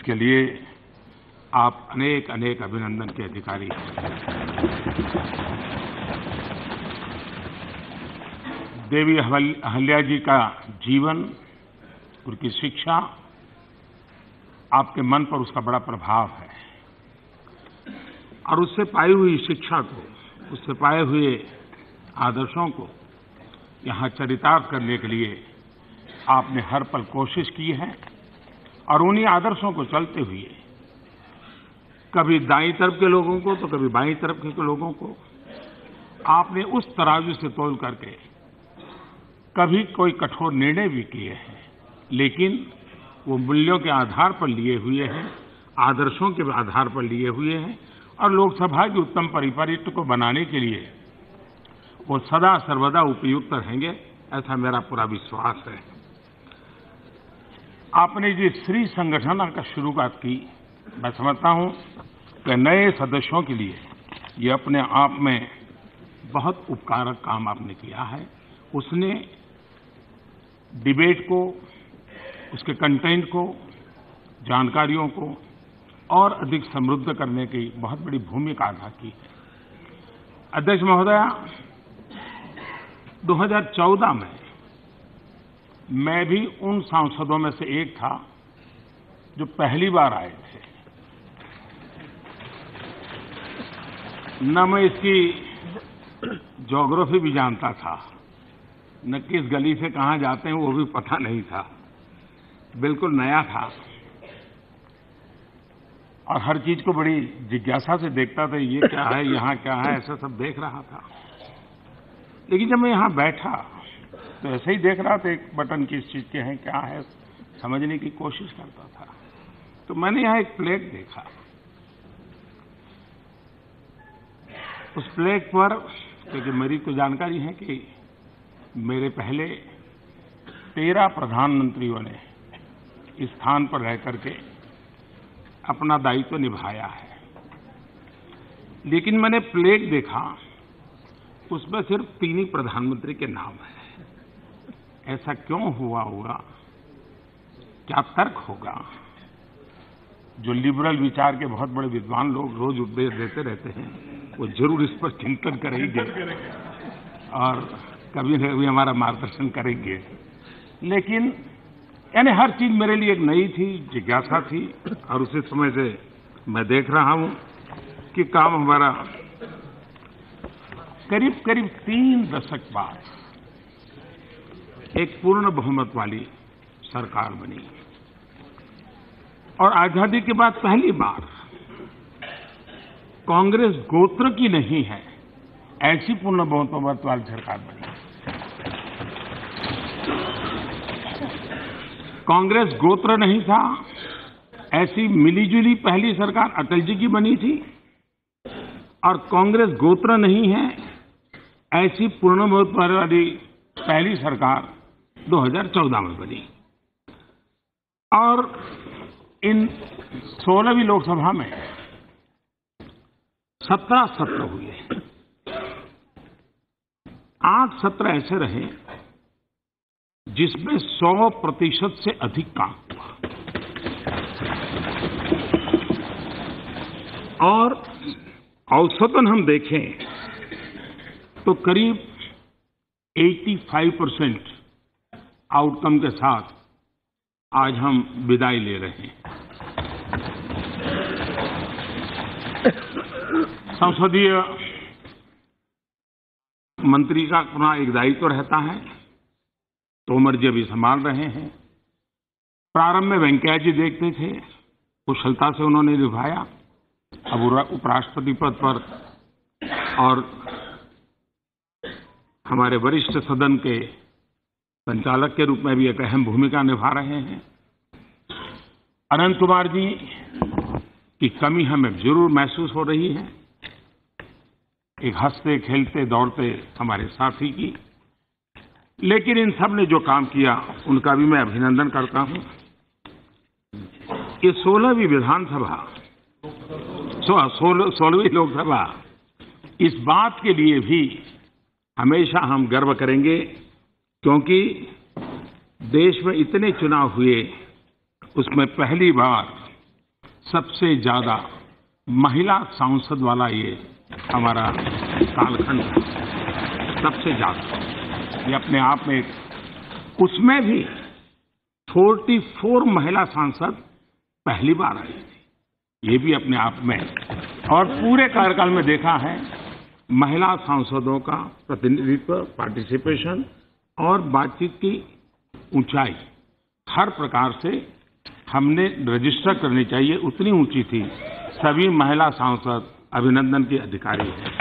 इसके लिए आप अनेक अनेक अभिनंदन के अधिकारी हैं। देवी अहल्या जी का जीवन, उनकी शिक्षा, आपके मन पर उसका बड़ा प्रभाव है और उससे पाई हुई शिक्षा को, उससे पाए हुए आदर्शों को यहाँ चरितार्थ करने के लिए आपने हर पल कोशिश की है और उन्हीं आदर्शों को चलते हुए कभी दाईं तरफ के लोगों को तो कभी बाईं तरफ के लोगों को आपने उस तराजू से तौल करके कभी कोई कठोर निर्णय भी किए हैं, लेकिन वो मूल्यों के आधार पर लिए हुए हैं, आदर्शों के आधार पर लिए हुए हैं और लोकसभा की उत्तम परिपाटी को बनाने के लिए वो सदा सर्वदा उपयुक्त रहेंगे, ऐसा मेरा पूरा विश्वास है। आपने जिस श्री संगठन का शुरुआत की, मैं समझता हूं कि नए सदस्यों के लिए ये अपने आप में बहुत उपकारक काम आपने किया है। उसने डिबेट को, उसके कंटेंट को, जानकारियों को और अधिक समृद्ध करने की बहुत बड़ी भूमिका अदा की है। अध्यक्ष महोदया, 2014 में मैं भी उन सांसदों में से एक था जो पहली बार आए थे। न मैं इसकी ज्योग्राफी भी जानता था, न किस गली से कहां जाते हैं वो भी पता नहीं था, बिल्कुल नया था और हर चीज को बड़ी जिज्ञासा से देखता था, ये क्या है, यहाँ क्या है, ऐसा सब देख रहा था। लेकिन जब मैं यहाँ बैठा तो ऐसे ही देख रहा था, एक बटन किस चीज के हैं, क्या है, समझने की कोशिश करता था। तो मैंने यहाँ एक प्लेट देखा। उस प्लेट पर, क्योंकि मेरी तो जानकारी है कि मेरे पहले 13 प्रधानमंत्रियों ने इस स्थान पर रह करके अपना दायित्व निभाया है, लेकिन मैंने प्लेट देखा, उसमें सिर्फ 3 ही प्रधानमंत्री के नाम हैं। ऐसा क्यों हुआ होगा? क्या तर्क होगा? जो लिबरल विचार के बहुत बड़े विद्वान लोग रोज उपदेश देते रहते हैं, वो जरूर इस पर चिंतन करेंगे और कभी न कभी हमारा मार्गदर्शन करेंगे। लेकिन यानी हर चीज मेरे लिए एक नई थी, जिज्ञासा थी और उसी समय से मैं देख रहा हूं कि काम हमारा करीब करीब 3 दशक बाद एक पूर्ण बहुमत वाली सरकार बनी और आजादी के बाद पहली बार कांग्रेस गोत्र की नहीं है, ऐसी पूर्ण बहुमत वाली सरकार बनी। कांग्रेस गोत्र नहीं था, ऐसी मिलीजुली पहली सरकार अटल जी की बनी थी और कांग्रेस गोत्र नहीं है, ऐसी पूर्ण बहुमत वाली पहली सरकार 2014 में बनी। और इन 16वीं लोकसभा में 17 सत्र हुए। 8 सत्र ऐसे रहे जिसमें 100% से अधिक काम हुआ और औसतन हम देखें तो करीब 85% आउटकम के साथ आज हम विदाई ले रहे हैं। संसदीय मंत्री का अपना एक दायित्व रहता है, तोमर जी अभी संभाल रहे हैं। प्रारंभ में वेंकैया जी देखते थे, कुशलता से उन्होंने निभाया। अब उपराष्ट्रपति पद पर और हमारे वरिष्ठ सदन के संचालक के रूप में भी एक अहम भूमिका निभा रहे हैं। अनंत कुमार जी की कमी हमें जरूर महसूस हो रही है, एक हंसते खेलते दौड़ते हमारे साथी की। लेकिन इन सब ने जो काम किया उनका भी मैं अभिनंदन करता हूं। ये 16वीं विधानसभा, 16वीं लोकसभा, इस बात के लिए भी हमेशा हम गर्व करेंगे क्योंकि देश में इतने चुनाव हुए, उसमें पहली बार सबसे ज्यादा महिला सांसद वाला ये हमारा कालखंड है, सबसे ज्यादा। ये अपने आप में उसमें भी 44 महिला सांसद पहली बार आई थी, ये भी अपने आप में। और पूरे कार्यकाल में देखा है महिला सांसदों का प्रतिनिधित्व, पार्टिसिपेशन और बातचीत की ऊंचाई हर प्रकार से हमने रजिस्टर करनी चाहिए, उतनी ऊंची थी। सभी महिला सांसद अभिनंदन के अधिकारी हैं।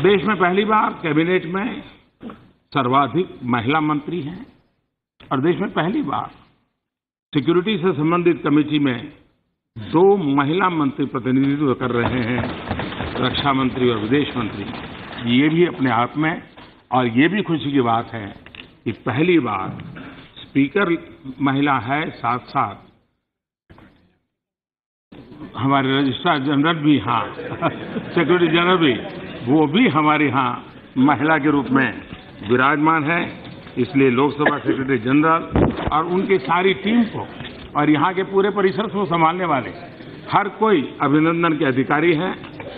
देश में पहली बार कैबिनेट में सर्वाधिक महिला मंत्री हैं और देश में पहली बार सिक्योरिटी से संबंधित कमेटी में 2 महिला मंत्री प्रतिनिधित्व कर रहे हैं, रक्षा मंत्री और विदेश मंत्री। ये भी अपने आप में, और ये भी खुशी की बात है कि पहली बार स्पीकर महिला है, साथ साथ हमारे रजिस्ट्रार जनरल भी, हाँ सेक्रेटरी जनरल भी, वो भी हमारे यहाँ महिला के रूप में विराजमान है। इसलिए लोकसभा सेक्रेटरी जनरल और उनकी सारी टीम को और यहाँ के पूरे परिसर को संभालने वाले हर कोई अभिनंदन के अधिकारी हैं।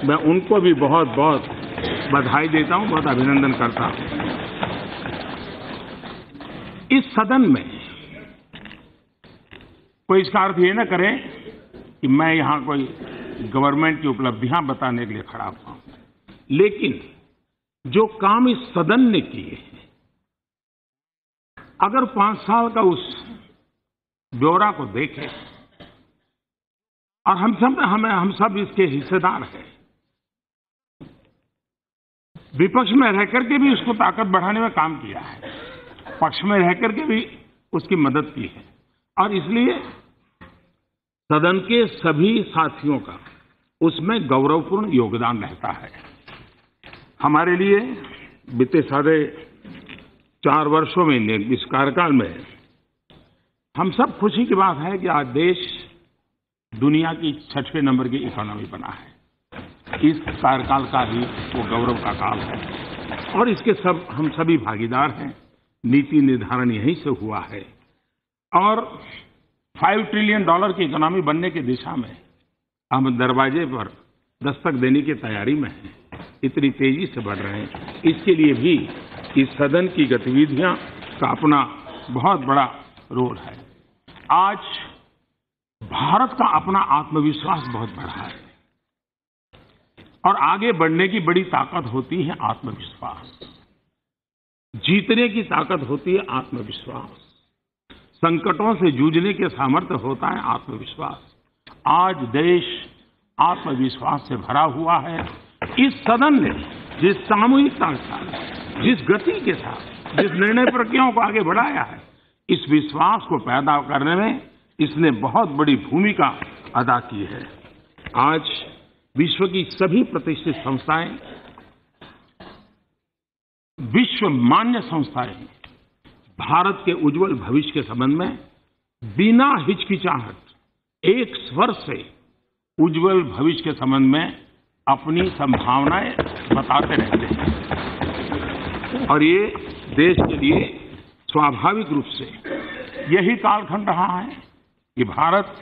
मैं उनको भी बहुत बहुत बधाई देता हूँ, बहुत अभिनंदन करता हूँ। इस सदन में कोई इसका अर्थ ये न करे कि मैं यहाँ कोई गवर्नमेंट की उपलब्धियां बताने के लिए खड़ा हुआ हूं, लेकिन जो काम इस सदन ने किए हैं, अगर 5 साल का उस ब्यौरा को देखें, और हम सब इसके हिस्सेदार हैं, विपक्ष में रहकर के भी उसको ताकत बढ़ाने में काम किया है, पक्ष में रहकर के भी उसकी मदद की है, और इसलिए सदन के सभी साथियों का उसमें गौरवपूर्ण योगदान रहता है। हमारे लिए बीते 4.5 वर्षों में इस कार्यकाल में हम सब खुशी की बात है कि आज देश दुनिया की 6वें नंबर की इकोनॉमी बना है। इस कार्यकाल का ही वो गौरव का काल है और इसके हम सभी भागीदार हैं। नीति निर्धारण यहीं से हुआ है और $5 ट्रिलियन की इकोनॉमी बनने की दिशा में हम दरवाजे पर दस्तक देने की तैयारी में हैं। इतनी तेजी से बढ़ रहे हैं, इसके लिए भी इस सदन की गतिविधियां का अपना बहुत बड़ा रोल है। आज भारत का अपना आत्मविश्वास बहुत बढ़ा है और आगे बढ़ने की बड़ी ताकत होती है आत्मविश्वास, जीतने की ताकत होती है आत्मविश्वास, संकटों से जूझने के सामर्थ्य होता है आत्मविश्वास। आज देश आत्मविश्वास से भरा हुआ है। इस सदन ने जिस सामूहिकता के साथ, जिस गति के साथ, जिस निर्णय प्रक्रियाओं को आगे बढ़ाया है, इस विश्वास को पैदा करने में इसने बहुत बड़ी भूमिका अदा की है। आज विश्व की सभी प्रतिष्ठित संस्थाएं, विश्व मान्य संस्थाएं भारत के उज्जवल भविष्य के संबंध में बिना हिचकिचाहट एक स्वर से उज्जवल भविष्य के संबंध में अपनी संभावनाएं बताते रहते हैं और ये देश के लिए स्वाभाविक रूप से यही कालखंड रहा है कि भारत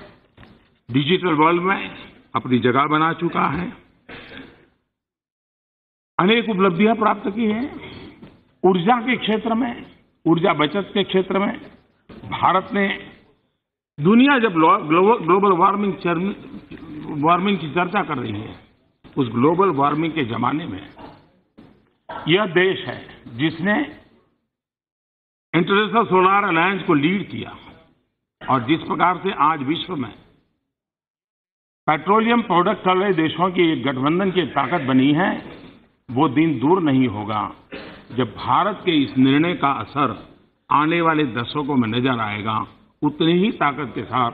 डिजिटल वर्ल्ड में अपनी जगह बना चुका है, अनेक उपलब्धियां प्राप्त की हैं। ऊर्जा के क्षेत्र में, ऊर्जा बचत के क्षेत्र में भारत ने दुनिया जब ग्लोबल वार्मिंग की चर्चा कर रही है, उस ग्लोबल वार्मिंग के जमाने में यह देश है जिसने इंटरनेशनल सोलर अलायंस को लीड किया और जिस प्रकार से आज विश्व में पेट्रोलियम प्रोडक्ट वाले देशों की एक गठबंधन की ताकत बनी है, वो दिन दूर नहीं होगा जब भारत के इस निर्णय का असर आने वाले दशकों में नजर आएगा। उतनी ही ताकत के साथ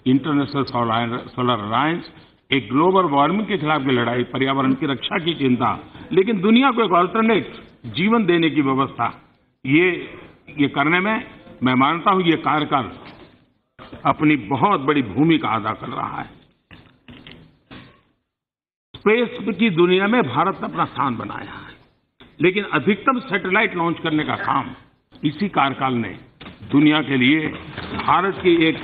इंटरनेशनल सोलर अलायंस एक ग्लोबल वार्मिंग के खिलाफ की लड़ाई, पर्यावरण की रक्षा की चिंता, लेकिन दुनिया को एक अल्टरनेट जीवन देने की व्यवस्था, ये करने में मैं मानता हूं ये कार्यकाल अपनी बहुत बड़ी भूमिका अदा कर रहा है। स्पेस की दुनिया में भारत ने अपना स्थान बनाया है, लेकिन अधिकतम सैटेलाइट लॉन्च करने का काम इसी कार्यकाल ने दुनिया के लिए भारत की एक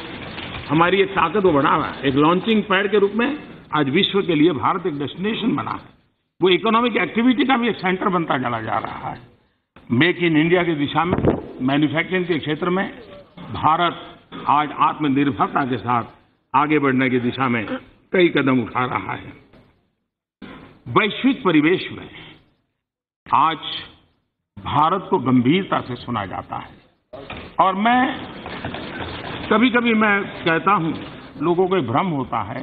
हमारी एक ताकत को बढ़ा रहा है। एक लॉन्चिंग पैड के रूप में आज विश्व के लिए भारत एक डेस्टिनेशन बना है। वो इकोनॉमिक एक्टिविटी का भी एक सेंटर बनता चला जा रहा है। मेक इन इंडिया की दिशा में, मैन्युफैक्चरिंग के क्षेत्र में भारत आज आत्मनिर्भरता के साथ आगे बढ़ने की दिशा में कई कदम उठा रहा है। वैश्विक परिवेश में आज भारत को गंभीरता से सुना जाता है। और मैं कभी कभी कहता हूं, लोगों को भ्रम होता है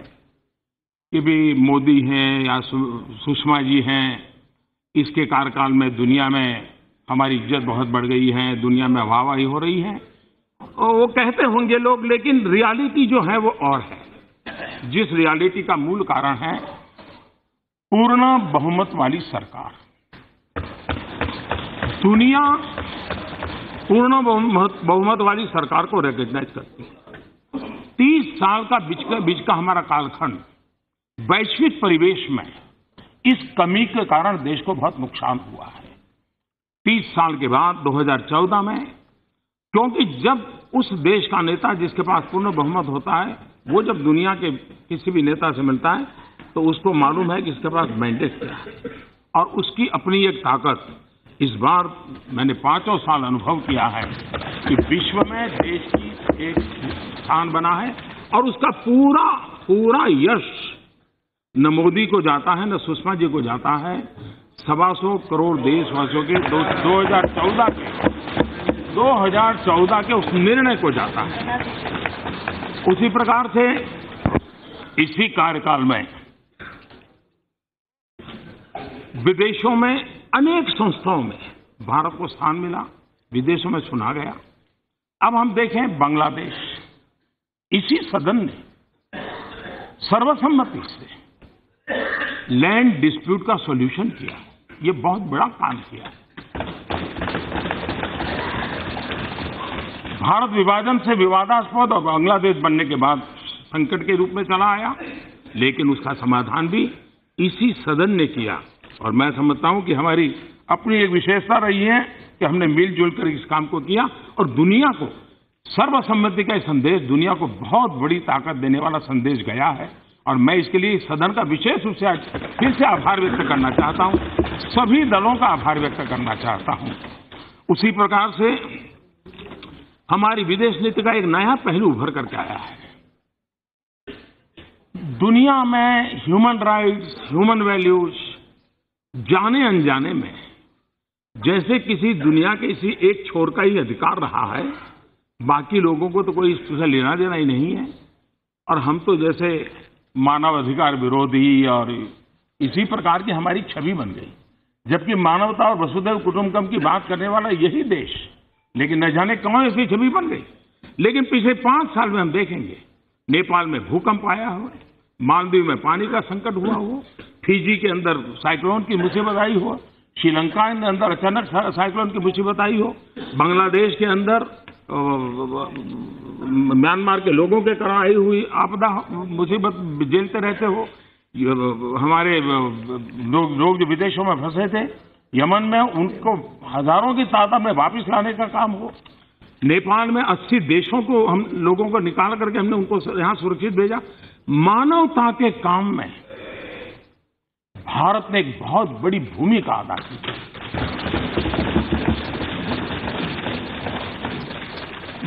कि भी मोदी हैं या सुषमा जी हैं, इसके कार्यकाल में दुनिया में हमारी इज्जत बहुत बढ़ गई है, दुनिया में वाहवाही हो रही है। और वो कहते होंगे लोग, लेकिन रियलिटी जो है वो और है। जिस रियलिटी का मूल कारण है पूर्ण बहुमत वाली सरकार। दुनिया पूर्ण बहुमत वाली सरकार को रिकॉग्नाइज करती है। 30 साल का बीच का हमारा कालखंड वैश्विक परिवेश में इस कमी के कारण देश को बहुत नुकसान हुआ है। 30 साल के बाद 2014 में, क्योंकि जब उस देश का नेता जिसके पास पूर्ण बहुमत होता है, वो जब दुनिया के किसी भी नेता से मिलता है तो उसको मालूम है कि इसके पास मैंडेट क्या है और उसकी अपनी एक ताकत। इस बार मैंने 5 साल अनुभव किया है कि विश्व में देश की एक स्थान बना है और उसका पूरा यश न मोदी को जाता है न सुषमा जी को जाता है, 125 करोड़ देशवासियों के 2014 के उस निर्णय को जाता है। उसी प्रकार से इसी कार्यकाल में विदेशों में अनेक संस्थाओं में भारत को स्थान मिला, विदेशों में सुना गया। अब हम देखें बांग्लादेश, इसी सदन ने सर्वसम्मति से लैंड डिस्प्यूट का सॉल्यूशन किया। ये बहुत बड़ा काम किया। भारत विभाजन से विवादास्पद और बांग्लादेश बनने के बाद संकट के रूप में चला आया, लेकिन उसका समाधान भी इसी सदन ने किया। और मैं समझता हूं कि हमारी अपनी एक विशेषता रही है कि हमने मिलजुल कर इस काम को किया और दुनिया को सर्वसम्मति का संदेश, दुनिया को बहुत बड़ी ताकत देने वाला संदेश गया है। और मैं इसके लिए सदन का विशेष रूप से आज फिर से आभार व्यक्त करना चाहता हूं, सभी दलों का आभार व्यक्त करना चाहता हूं। उसी प्रकार से हमारी विदेश नीति का एक नया पहलू उभर करके आया है। दुनिया में ह्यूमन राइट्स, ह्यूमन वैल्यूज जाने अनजाने में जैसे किसी दुनिया के किसी एक छोर का ही अधिकार रहा है, बाकी लोगों को तो कोई इससे लेना देना ही नहीं है। और हम तो जैसे मानव अधिकार विरोधी और इसी प्रकार की हमारी छवि बन गई, जबकि मानवता और वसुधैव कुटुंबकम की बात करने वाला यही देश, लेकिन न जाने कौन ऐसी छवि बन गई। लेकिन पिछले 5 साल में हम देखेंगे, नेपाल में भूकंप आया हो, मालदीव में पानी का संकट हुआ हो, फिजी के अंदर साइक्लोन की मुसीबत आई हो, श्रीलंका के अंदर अचानक साइक्लोन की मुसीबत आई हो, बांग्लादेश के अंदर म्यांमार के लोगों के कारण आई हुई आपदा मुसीबत झेलते रहते हो, हमारे लोग जो विदेशों में फंसे थे यमन में, उनको हजारों की तादाद में वापस लाने का काम हो, नेपाल में 80 देशों को हम लोगों को निकाल करके हमने उनको यहां सुरक्षित भेजा। मानवता के काम में भारत ने एक बहुत बड़ी भूमिका अदा की।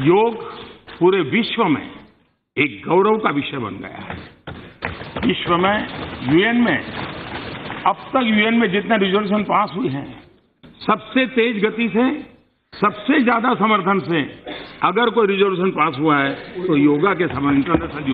योग पूरे विश्व में एक गौरव का विषय बन गया है। विश्व में यूएन में अब तक यूएन में जितने रिजोल्यूशन पास हुए हैं, सबसे तेज गति से, सबसे ज्यादा समर्थन से अगर कोई रिजोल्यूशन पास हुआ है तो योगा के इंटरनेशनल